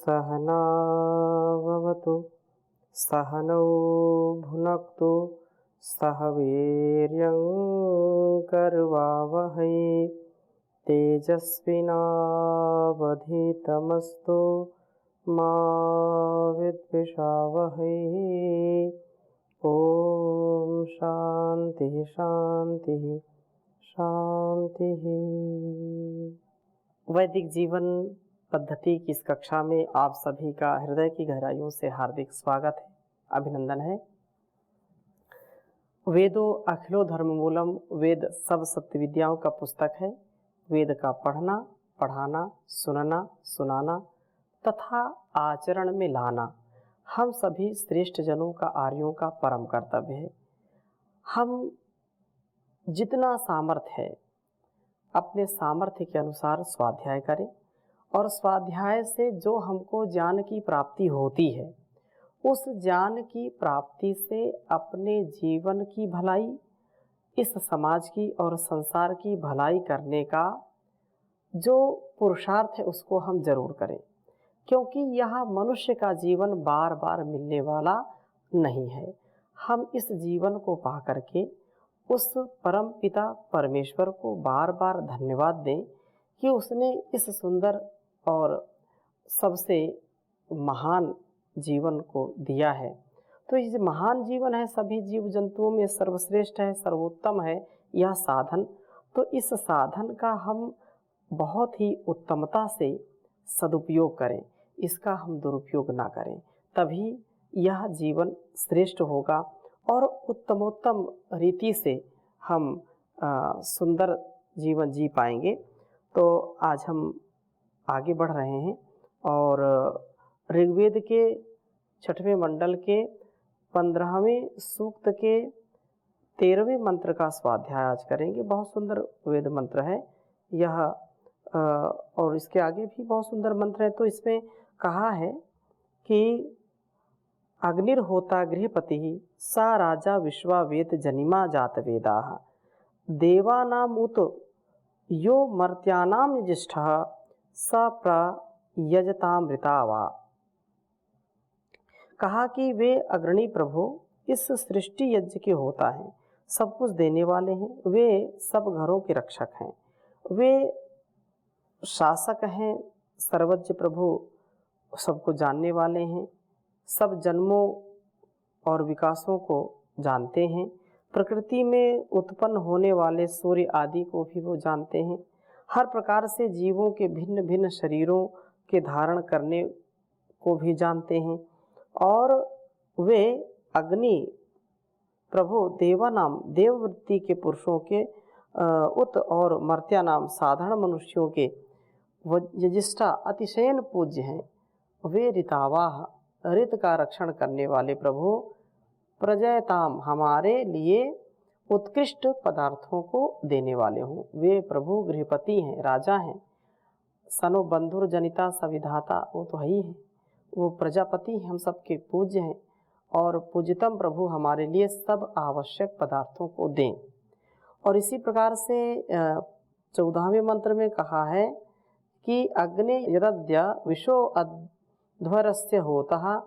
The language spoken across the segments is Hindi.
सहनाववतु सहनौ भुनक्तु सह वीर्यं करवावहै तेजस्विनावधीतमस्तु मा विद्विषावहै। ओम शांति शांति शांति। वैदिक जीवन पद्धति की इस कक्षा में आप सभी का हृदय की गहराइयों से हार्दिक स्वागत है, अभिनंदन है। वेदो अखिलो धर्ममूलम, वेद सब सत्य विद्याओं का पुस्तक है। वेद का पढ़ना, पढ़ाना, सुनना, सुनाना तथा आचरण में लाना हम सभी श्रेष्ठ जनों का, आर्यों का परम कर्तव्य है। हम जितना सामर्थ्य है अपने सामर्थ्य के अनुसार स्वाध्याय करें और स्वाध्याय से जो हमको ज्ञान की प्राप्ति होती है उस ज्ञान की प्राप्ति से अपने जीवन की भलाई, इस समाज की और संसार की भलाई करने का जो पुरुषार्थ है उसको हम जरूर करें, क्योंकि यह मनुष्य का जीवन बार बार मिलने वाला नहीं है। हम इस जीवन को पा करके उस परम पिता परमेश्वर को बार बार धन्यवाद दें कि उसने इस सुंदर और सबसे महान जीवन को दिया है। तो ये महान जीवन है, सभी जीव जंतुओं में सर्वश्रेष्ठ है, सर्वोत्तम है यह साधन। तो इस साधन का हम बहुत ही उत्तमता से सदुपयोग करें, इसका हम दुरुपयोग ना करें, तभी यह जीवन श्रेष्ठ होगा और उत्तमोत्तम रीति से हम सुंदर जीवन जी पाएंगे। तो आज हम आगे बढ़ रहे हैं और ऋग्वेद के 6वें मंडल के 15वें सूक्त के 13वें मंत्र का स्वाध्याय आज करेंगे। बहुत सुंदर वेद मंत्र है यह, और इसके आगे भी बहुत सुंदर मंत्र है। तो इसमें कहा है कि अग्निर्होता गृहपति सा राजा विश्वावेद जनिमा जात वेदाः देवानामुत यो मर्त्यानां यजिष्ठः स प्रयजतामृता वा। कहा कि वे अग्रणी प्रभु इस सृष्टि यज्ञ के होता है, सब कुछ देने वाले हैं, वे सब घरों के रक्षक हैं, वे शासक हैं, सर्वज्ञ प्रभु सबको जानने वाले हैं, सब जन्मों और विकासों को जानते हैं, प्रकृति में उत्पन्न होने वाले सूर्य आदि को भी वो जानते हैं, हर प्रकार से जीवों के भिन्न भिन्न शरीरों के धारण करने को भी जानते हैं। और वे अग्नि प्रभु देवानाम देववृत्ति के पुरुषों के उत और मर्त्यानाम साधारण मनुष्यों के यजिष्ठा अतिशयन पूज्य हैं। वे ऋतावाह ऋत का रक्षण करने वाले प्रभु प्रजयताम हमारे लिए उत्कृष्ट पदार्थों को देने वाले हों। वे प्रभु गृहपति हैं, राजा हैं, सनो बंधुर जनिता सविधाता, वो तो है ही है, वो प्रजापति हम सबके पूज्य हैं और पूज्यतम प्रभु हमारे लिए सब आवश्यक पदार्थों को दें। और इसी प्रकार से 14वें मंत्र में कहा है कि अग्नि यदद्य विशो अध्वरस्य होतः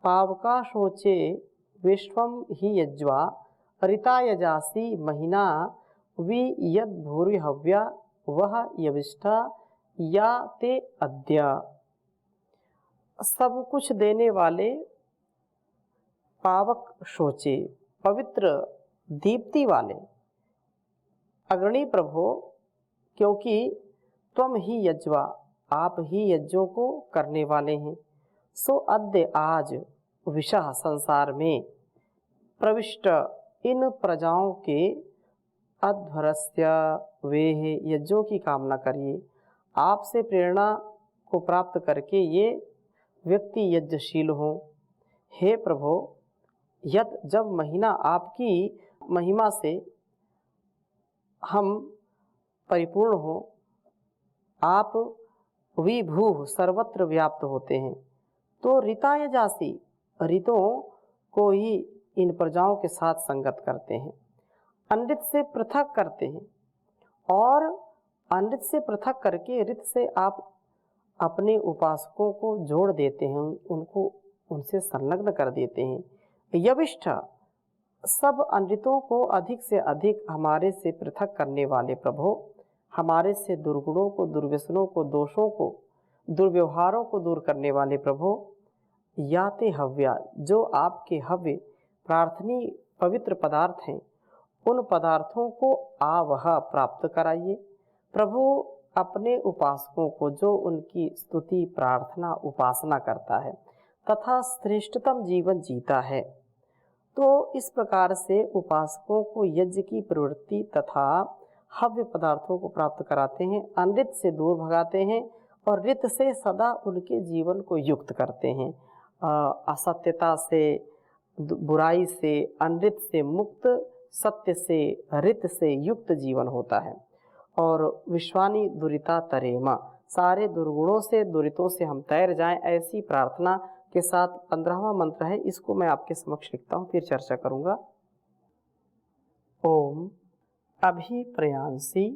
पावका शोचे विश्वम ही यज्वा ऋता यजासी महीना वि यद भूरि हव्या वह यविष्ठा या ते अद्य। सब कुछ देने वाले पावक शोचे, पवित्र दीप्ति वाले अग्रणी प्रभु, क्योंकि तुम ही यज्वा, आप ही यज्ञों को करने वाले हैं। सो अद्य आज विशः संसार में प्रविष्ट इन प्रजाओं के अध्वरस्य वेह यज्ञों की कामना करिए। आपसे प्रेरणा को प्राप्त करके ये व्यक्ति यज्ञशील हों। हे प्रभु, यद जब महीना आपकी महिमा से हम परिपूर्ण हो, आप विभू सर्वत्र व्याप्त होते हैं, तो ऋता यजासी ऋतों को ही इन प्रजाओं के साथ संगत करते हैं, अनृत से पृथक करते हैं और अनृत से पृथक करके ऋत से आप अपने उपासकों को जोड़ देते हैं, उनको उनसे संलग्न कर देते हैं। यविष्ठ सब अनृतों को अधिक से अधिक हमारे से पृथक करने वाले प्रभु, हमारे से दुर्गुणों को, दुर्व्यसनों को, दोषों को, दुर्व्यवहारों को दूर करने वाले प्रभु, याते हव्या, जो आपके हव्य प्रार्थनीय पवित्र पदार्थ हैं, उन पदार्थों को आवह प्राप्त कराइए। प्रभु अपने उपासकों को, जो उनकी स्तुति, प्रार्थना, उपासना करता है तथा श्रेष्ठतम जीवन जीता है, तो इस प्रकार से उपासकों को यज्ञ की प्रवृत्ति तथा हव्य पदार्थों को प्राप्त कराते हैं, अनृत से दूर भगाते हैं और रित से सदा उनके जीवन को युक्त करते हैं। असत्यता से, बुराई से, अनृत से मुक्त, सत्य से, रित से युक्त जीवन होता है। और विश्वानी दुरिता तरेमा, सारे दुर्गुणों से, दुरितों से हम तैर जाएं, ऐसी प्रार्थना के साथ 15वां मंत्र है, इसको मैं आपके समक्ष लिखता हूँ, फिर चर्चा करूँगा। ओम अभिप्रयांसी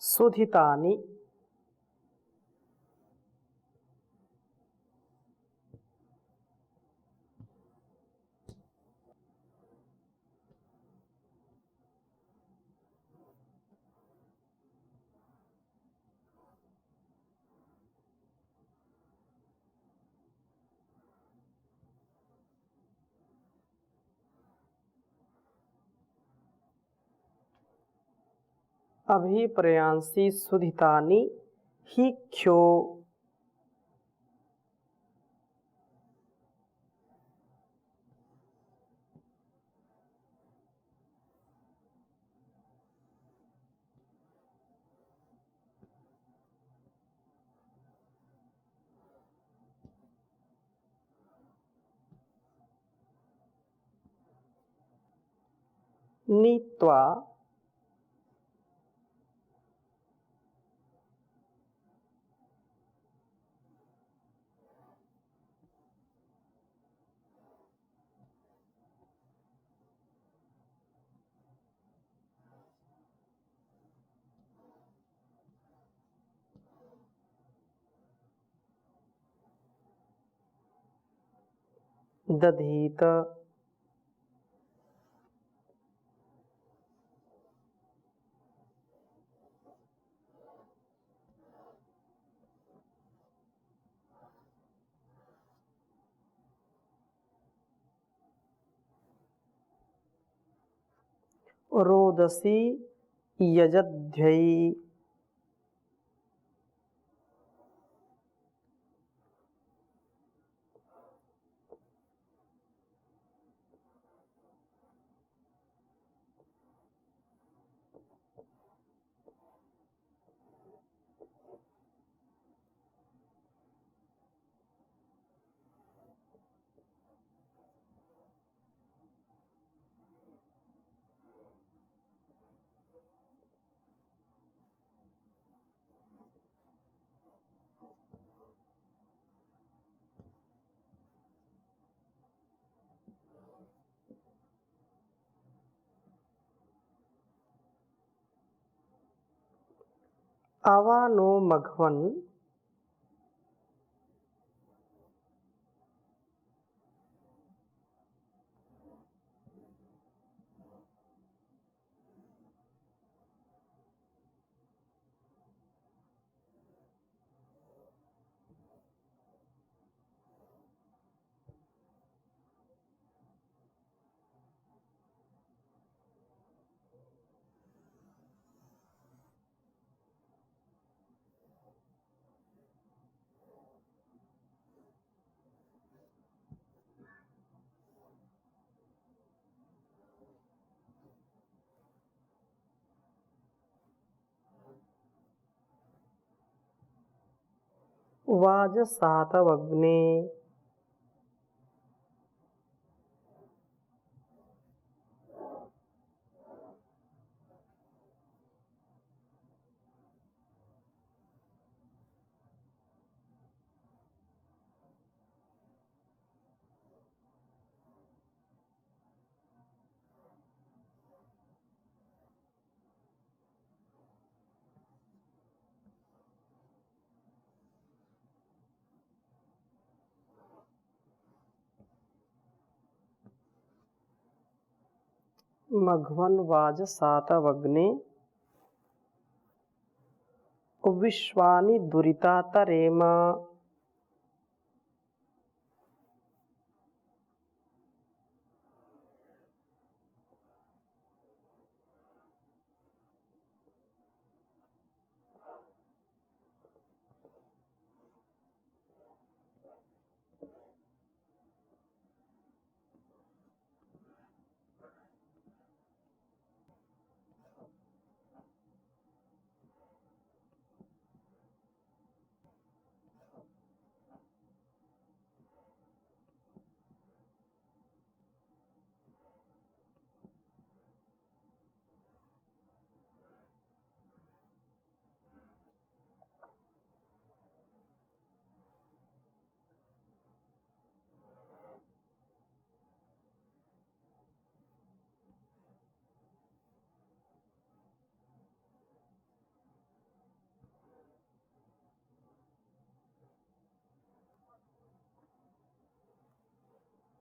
सुधितानि अभिप्रयांसी सुधितानि ही ख्यो। नीत्वा दधीत रोदसी यजध्यै। आवानो मघवन वाजसातवग्ने मघवन वाजसातवग्ने विश्वानि दुरितातरेम।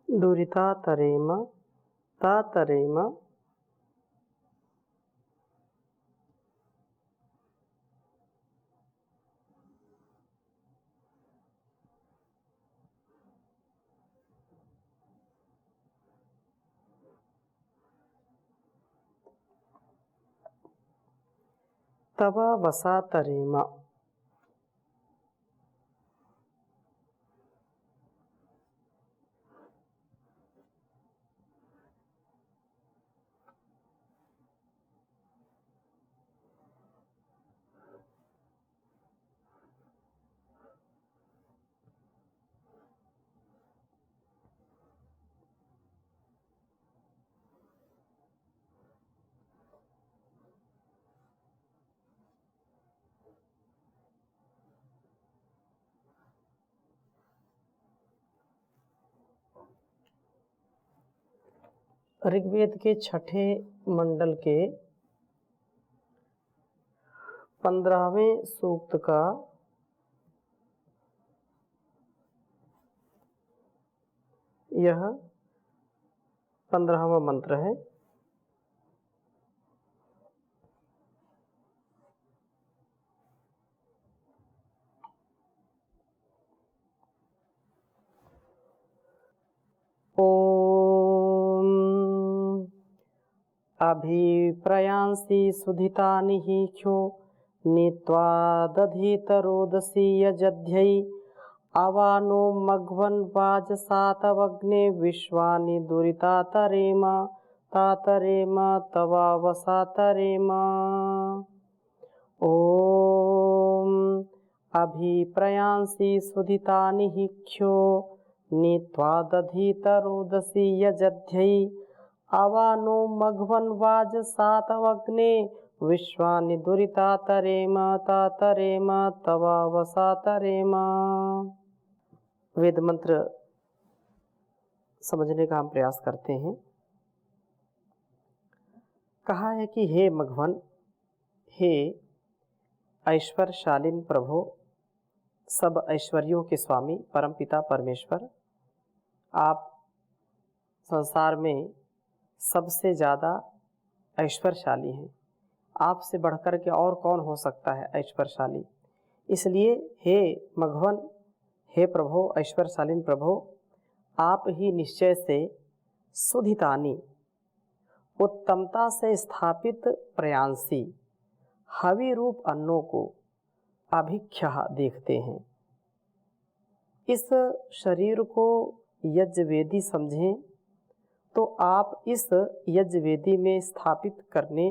दुरितातरेम तातरेम तवा वसातरेम। ऋग्वेद के छठे मंडल के 15वें सूक्त का यह 15वां मंत्र है। अभिप्रयांसि सुधितानि हि ख्यो नीत्वा दधितरोदसी यजध्यै अवानो मघवन् वाजसातवग्ने विश्वानि दुरितातरेम तातरेम तवावसातरेम। ॐ अभिप्रयांसि सुधितानि हि ख्यो नीत्वा दधितरोदसी यजध्यै अवानो मघवन् वाजसातवग्ने विश्वानि दुरितातरेम तातरेम तवावसातरेम। वेद मंत्र समझने का हम प्रयास करते हैं। कहा है कि हे मघवन, हे ऐश्वर्यशालीन प्रभु, सब ऐश्वर्यों के स्वामी परमपिता परमेश्वर, आप संसार में सबसे ज़्यादा ऐश्वर्यशाली हैं। आपसे बढ़कर के और कौन हो सकता है ऐश्वर्यशाली। इसलिए हे मघवन, हे प्रभु, ऐश्वर्यशालीन प्रभु, आप ही निश्चय से सुधितानि, उत्तमता से स्थापित प्रयांसी, हवि रूप अन्नों को अभिख्या देखते हैं। इस शरीर को यज्ञवेदी समझें तो आप इस यज्ञवेदी में स्थापित करने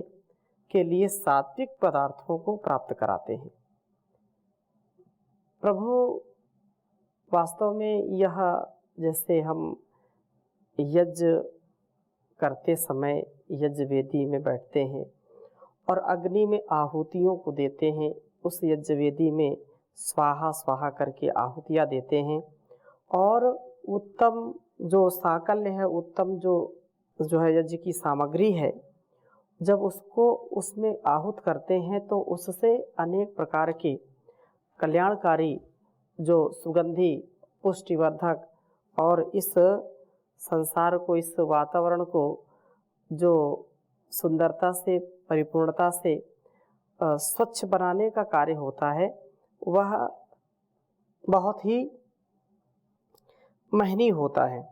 के लिए सात्विक पदार्थों को प्राप्त कराते हैं। प्रभु वास्तव में यह, जैसे हम यज्ञ करते समय यज्ञ वेदी में बैठते हैं और अग्नि में आहुतियों को देते हैं, उस यज्ञ वेदी में स्वाहा स्वाहा करके आहुतियाँ देते हैं और उत्तम जो साकल्य है, उत्तम जो है यज्ञ की सामग्री है, जब उसको उसमें आहूत करते हैं तो उससे अनेक प्रकार के कल्याणकारी जो सुगंधी पुष्टिवर्धक और इस संसार को, इस वातावरण को जो सुंदरता से, परिपूर्णता से स्वच्छ बनाने का कार्य होता है, वह बहुत ही महनीय होता है।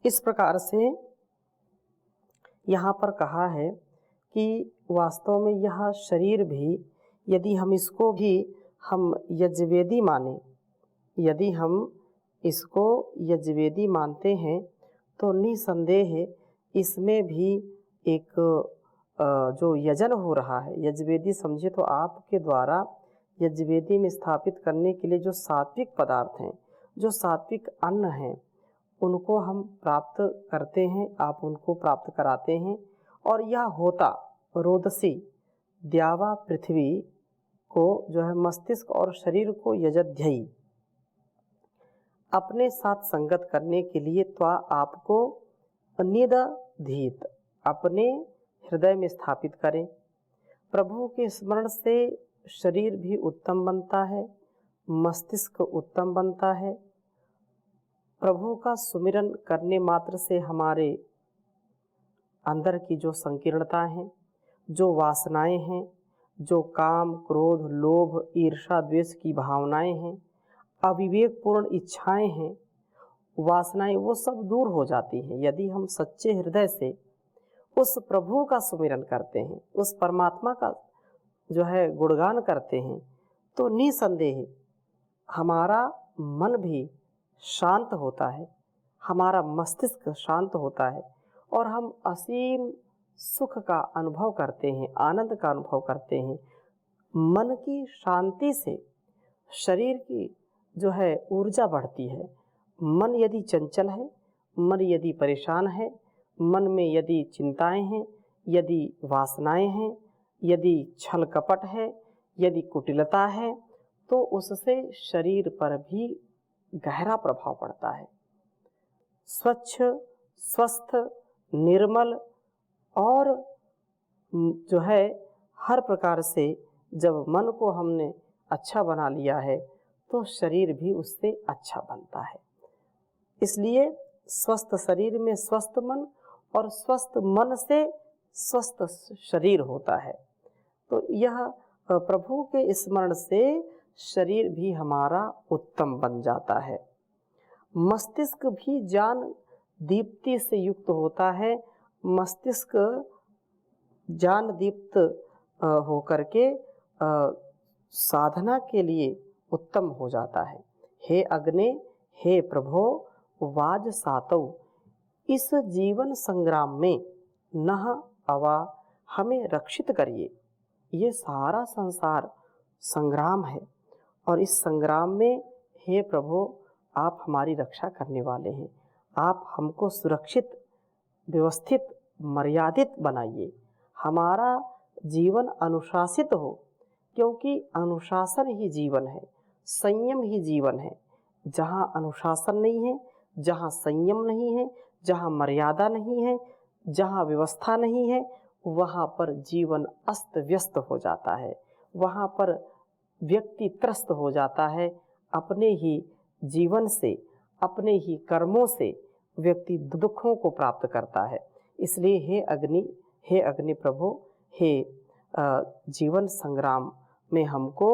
इस प्रकार से यहाँ पर कहा है कि वास्तव में यह शरीर भी, यदि हम इसको भी हम यज्ञवेदी माने, यदि हम इसको यज्ञवेदी मानते हैं तो निसंदेह इसमें भी एक जो यजन हो रहा है, यज्ञवेदी समझे तो आपके द्वारा यज्ञवेदी में स्थापित करने के लिए जो सात्विक पदार्थ हैं, जो सात्विक अन्न हैं, उनको हम प्राप्त करते हैं, आप उनको प्राप्त कराते हैं। और यह होता रोदसी द्यावा पृथ्वी को जो है मस्तिष्क और शरीर को यजध्ययी अपने साथ संगत करने के लिए त्वा आपको निदधीत अपने हृदय में स्थापित करें। प्रभु के स्मरण से शरीर भी उत्तम बनता है, मस्तिष्क उत्तम बनता है। प्रभु का सुमिरन करने मात्र से हमारे अंदर की जो संकीर्णता है, जो वासनाएं हैं, जो काम, क्रोध, लोभ, ईर्ष्या, द्वेष की भावनाएं हैं, अविवेकपूर्ण इच्छाएं हैं, वासनाएं, वो सब दूर हो जाती हैं यदि हम सच्चे हृदय से उस प्रभु का सुमिरन करते हैं, उस परमात्मा का जो है गुणगान करते हैं, तो निसंदेह हमारा मन भी शांत होता है, हमारा मस्तिष्क शांत होता है और हम असीम सुख का अनुभव करते हैं, आनंद का अनुभव करते हैं। मन की शांति से शरीर की जो है ऊर्जा बढ़ती है। मन यदि चंचल है, मन यदि परेशान है, मन में यदि चिंताएं हैं, यदि वासनाएं हैं, यदि छल कपट है, यदि कुटिलता है, तो उससे शरीर पर भी गहरा प्रभाव पड़ता है। स्वच्छ, स्वस्थ, निर्मल और जो है हर प्रकार से जब मन को हमने अच्छा बना लिया है तो शरीर भी उससे अच्छा बनता है। इसलिए स्वस्थ शरीर में स्वस्थ मन और स्वस्थ मन से स्वस्थ शरीर होता है। तो यह प्रभु के स्मरण से शरीर भी हमारा उत्तम बन जाता है। मस्तिष्क भी ज्ञान दीप्ति से युक्त होता है। मस्तिष्क ज्ञान दीप्त होकर के साधना के लिए उत्तम हो जाता है। हे अग्ने, हे प्रभो, वाज सातौ, इस जीवन संग्राम में नह अवा हमें रक्षित करिए। ये सारा संसार संग्राम है और इस संग्राम में हे प्रभु आप हमारी रक्षा करने वाले हैं। आप हमको सुरक्षित, व्यवस्थित, मर्यादित बनाइए, हमारा जीवन अनुशासित हो, क्योंकि अनुशासन ही जीवन है, संयम ही जीवन है। जहाँ अनुशासन नहीं है, जहाँ संयम नहीं है, जहाँ मर्यादा नहीं है, जहाँ व्यवस्था नहीं है, वहाँ पर जीवन अस्त व्यस्त हो जाता है, वहाँ पर व्यक्ति त्रस्त हो जाता है। अपने ही जीवन से, अपने ही कर्मों से व्यक्ति दुखों को प्राप्त करता है। इसलिए हे अग्नि प्रभु, हे जीवन संग्राम में हमको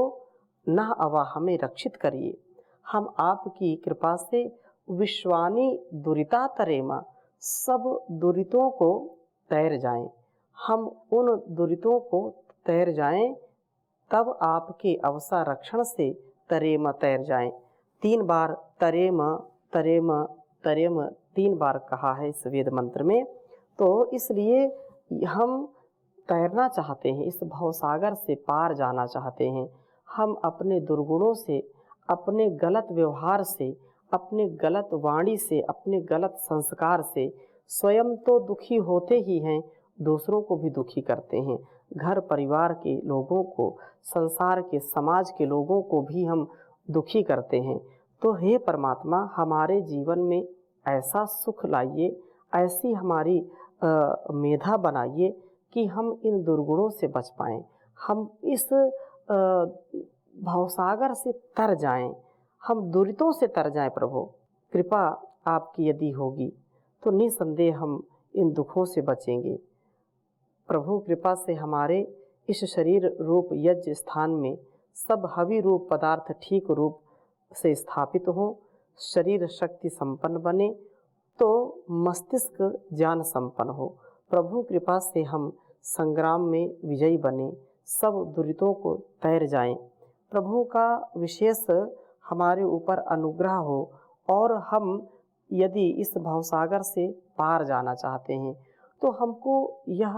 न अवा हमें रक्षित करिए। हम आपकी कृपा से विश्वानी दुरिता तरेमा, सब दुरितों को तैर जाएं, हम उन दुरितों को तैर जाएं, तब आपके अवसा रक्षण से तरेम तैर जाएं। 3 बार तरेम तरेम तरेम 3 बार कहा है इस वेद मंत्र में। तो इसलिए हम तैरना चाहते हैं, इस भवसागर से पार जाना चाहते हैं। हम अपने दुर्गुणों से, अपने गलत व्यवहार से, अपने गलत वाणी से, अपने गलत संस्कार से स्वयं तो दुखी होते ही हैं, दूसरों को भी दुखी करते हैं। घर परिवार के लोगों को, संसार के, समाज के लोगों को भी हम दुखी करते हैं। तो हे परमात्मा, हमारे जीवन में ऐसा सुख लाइए, ऐसी हमारी मेधा बनाइए कि हम इन दुर्गुणों से बच पाएँ, हम इस भवसागर से तर जाएं, हम दुरितों से तर जाएं। प्रभु, कृपा आपकी यदि होगी तो निसंदेह हम इन दुखों से बचेंगे। प्रभु कृपा से हमारे इस शरीर रूप यज्ञ स्थान में सब हवि रूप पदार्थ ठीक रूप से स्थापित हों, शरीर शक्ति संपन्न बने, तो मस्तिष्क ज्ञान संपन्न हो। प्रभु कृपा से हम संग्राम में विजयी बने, सब दुरितों को तैर जाएं। प्रभु का विशेष हमारे ऊपर अनुग्रह हो और हम यदि इस भवसागर से पार जाना चाहते हैं तो हमको यह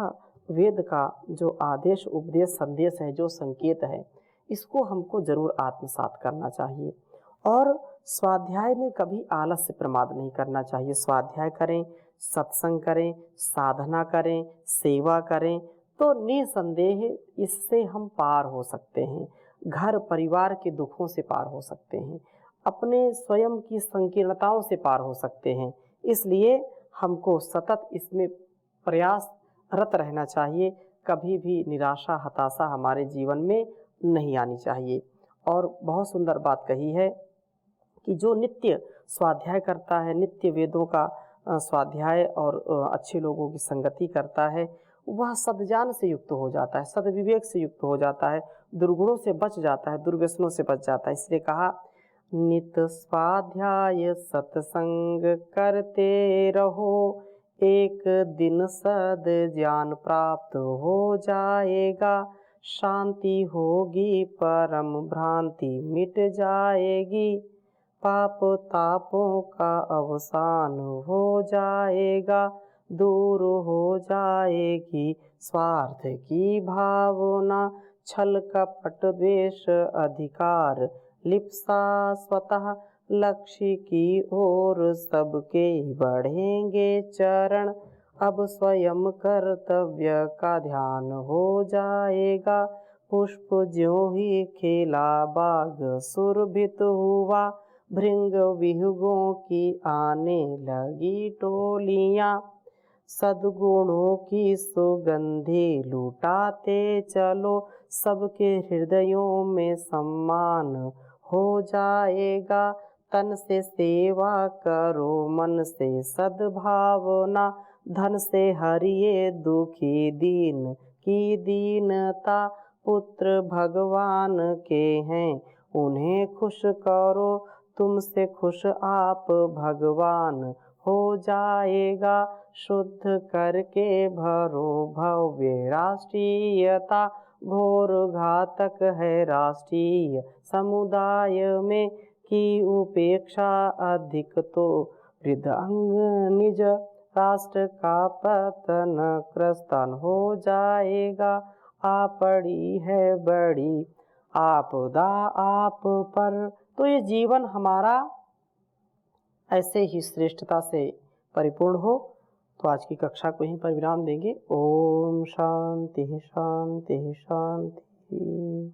वेद का जो आदेश, उपदेश, संदेश है, जो संकेत है, इसको हमको जरूर आत्मसात करना चाहिए। और स्वाध्याय में कभी आलस्य प्रमाद नहीं करना चाहिए। स्वाध्याय करें, सत्संग करें, साधना करें, सेवा करें, तो निसंदेह इससे हम पार हो सकते हैं, घर परिवार के दुखों से पार हो सकते हैं, अपने स्वयं की संकीर्णताओं से पार हो सकते हैं। इसलिए हमको सतत इसमें प्रयासरत रहना चाहिए, कभी भी निराशा, हताशा हमारे जीवन में नहीं आनी चाहिए। और बहुत सुंदर बात कही है कि जो नित्य स्वाध्याय करता है, नित्य वेदों का स्वाध्याय और अच्छे लोगों की संगति करता है, वह सद्जान से युक्त हो जाता है, सद्विवेक से युक्त हो जाता है, दुर्गुणों से बच जाता है, दुर्व्यसनों से बच जाता है। इसलिए कहा, नित स्वाध्याय सत्संग करते रहो, एक दिन सद ज्ञान प्राप्त हो जाएगा, शांति होगी, परम भ्रांति मिट जाएगी, पाप तापों का अवसान हो जाएगा, दूर हो जाएगी स्वार्थ की भावना, छल कपट द्वेष अधिकार लिप्सा, स्वतः लक्ष्य की ओर सबके बढ़ेंगे चरण, अब स्वयं कर्तव्य का ध्यान हो जाएगा, पुष्प ज्यों ही खिला बाग सुरभित हुआ, भृंग विहुगों की आने लगी टोलियां, सद्गुणों की सुगंधि लुटाते चलो, सबके हृदयों में सम्मान हो जाएगा, तन से सेवा करो, मन से सद्भावना, धन से हरिये दुखी दीन की दीनता, पुत्र भगवान के हैं उन्हें खुश करो, तुमसे खुश आप भगवान हो जाएगा, शुद्ध करके भरो भव्य राष्ट्रीयता, घोर घातक है राष्ट्रीय समुदाय में, की उपेक्षा अधिक तो वृद्धांग निज, राष्ट्र का पतन क्रस्तन हो जाएगा, आ पड़ी है बड़ी आपदा आप पर। तो ये जीवन हमारा ऐसे ही श्रेष्ठता से परिपूर्ण हो। तो आज की कक्षा को यहीं पर विराम देंगे। ओम शांति शांति शांति।